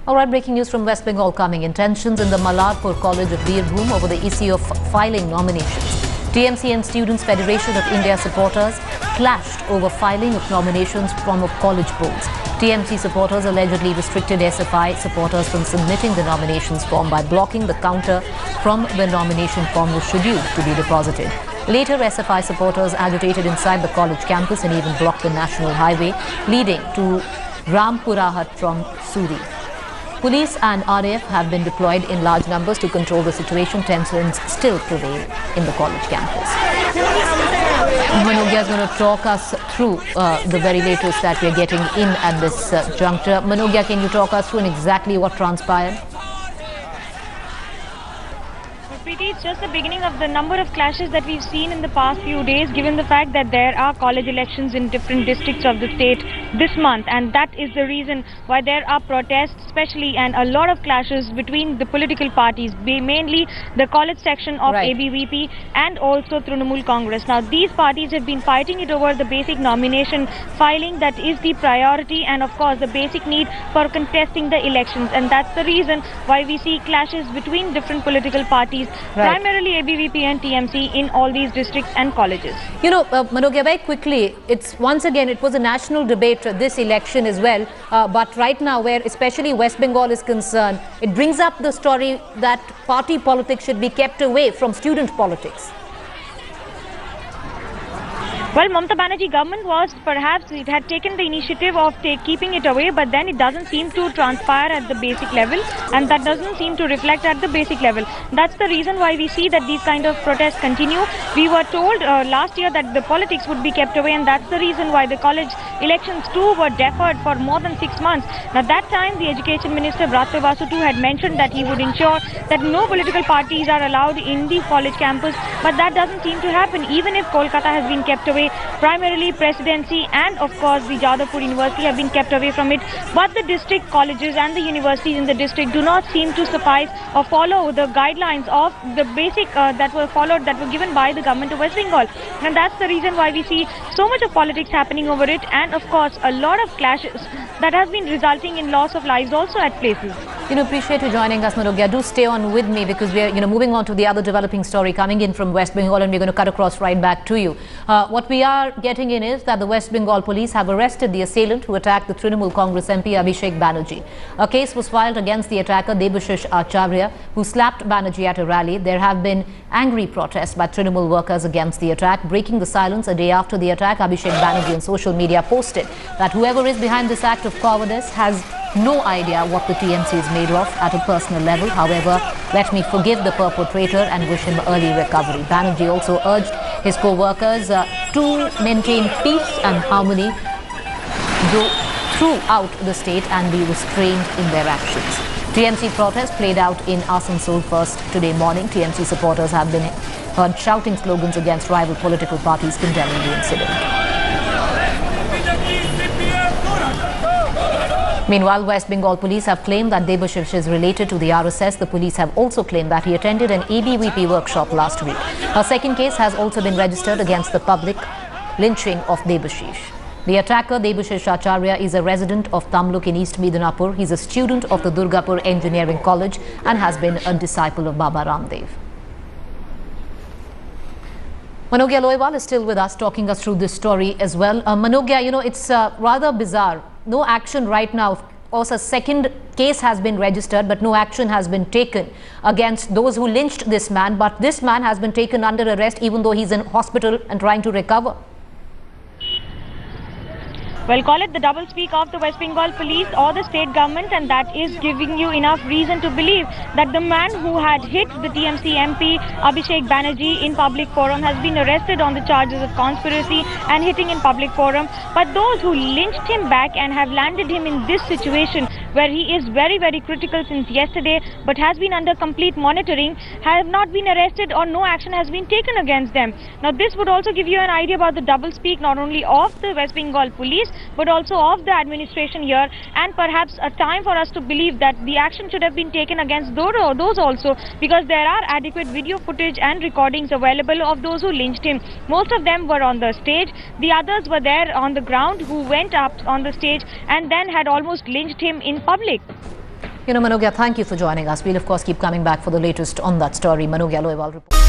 All right, breaking news from West Bengal coming in. Tensions in the Malarpur College of Birbhum over the issue of filing nominations. TMC and Students' Federation of India supporters clashed over filing of nominations from college polls. TMC supporters allegedly restricted SFI supporters from submitting the nominations form by blocking the counter from where nomination form was scheduled to be deposited. Later, SFI supporters agitated inside the college campus and even blocked the national highway leading to Rampurahat from Suri. Police and RAF have been deployed in large numbers to control the situation. Tensions still prevail in the college campus. Manogya is going to talk us through the very latest that we are getting in at this juncture. Manogya, can you talk us through exactly what transpired? It's just the beginning of the number of clashes that we've seen in the past few days, given the fact that there are college elections in different districts of the state this month, and that is the reason why there are protests especially and a lot of clashes between the political parties, mainly the college section of ABVP and also Trinamool Congress. Now these parties have been fighting it over the basic nomination filing that is the priority and of course the basic need for contesting the elections, and that's the reason why we see clashes between different political parties. Primarily ABVP and TMC in all these districts and colleges. You know, Manogya, very quickly, it was a national debate this election as well, but right now where especially West Bengal is concerned, it brings up the story that party politics should be kept away from student politics. Well, Mamata Banerjee government it had taken the initiative of keeping it away, but then it doesn't seem to transpire at the basic level, and that doesn't seem to reflect at the basic level. That's the reason why we see that these kind of protests continue. We were told last year that the politics would be kept away, and that's the reason why the college elections too were deferred for more than 6 months. Now that time the Education Minister Bratya Basu too had mentioned that he would ensure that no political parties are allowed in the college campus, but that doesn't seem to happen. Even if Kolkata has been kept away, primarily Presidency and of course the Jadavpur University have been kept away from it, but the district colleges and the universities in the district do not seem to suffice or follow the guidelines of the basic that were given by the government of West Bengal, and that's the reason why we see so much of politics happening over it, and of course a lot of clashes that has been resulting in loss of lives also at places. Appreciate you joining us, Manogya. Do stay on with me because we are moving on to the other developing story coming in from West Bengal, and we're going to cut across right back to you. What we are getting in is that the West Bengal police have arrested the assailant who attacked the Trinamool Congress MP Abhishek Banerjee. A case was filed against the attacker Debashish Acharya, who slapped Banerjee at a rally. There have been angry protests by Trinamool workers against the attack. Breaking the silence a day after the attack, Abhishek Banerjee on social media posted that whoever is behind this act of cowardice has no idea what the TMC is made of at a personal level. However, let me forgive the perpetrator and wish him early recovery. Banerjee also urged his co-workers to maintain peace and harmony throughout the state and be restrained in their actions. TMC protest played out in Asansol first today morning. TMC supporters have been heard shouting slogans against rival political parties condemning the incident. Meanwhile, West Bengal police have claimed that Debashish is related to the RSS. The police have also claimed that he attended an ABVP workshop last week. A second case has also been registered against the public lynching of Debashish. The attacker, Debashish Acharya, is a resident of Tamluk in East Midnapur. He's a student of the Durgapur Engineering College and has been a disciple of Baba Ramdev. Manogya Loiwal is still with us, talking us through this story as well. Manogya, it's rather bizarre. No action right now. Also, a second case has been registered, but no action has been taken against those who lynched this man. But this man has been taken under arrest even though he's in hospital and trying to recover. Well, call it the double speak of the West Bengal police or the state government, and that is giving you enough reason to believe that the man who had hit the TMC MP Abhishek Banerjee in public forum has been arrested on the charges of conspiracy and hitting in public forum. But those who lynched him back and have landed him in this situation where he is very, very critical since yesterday but has been under complete monitoring, have not been arrested or no action has been taken against them. Now this would also give you an idea about the double speak not only of the West Bengal police but also of the administration here, and perhaps a time for us to believe that the action should have been taken against those also, because there are adequate video footage and recordings available of those who lynched him. Most of them were on the stage, the others were there on the ground who went up on the stage and then had almost lynched him in public. Manogya, thank you for joining us. We'll of course keep coming back for the latest on that story. Manogya Loiwal report.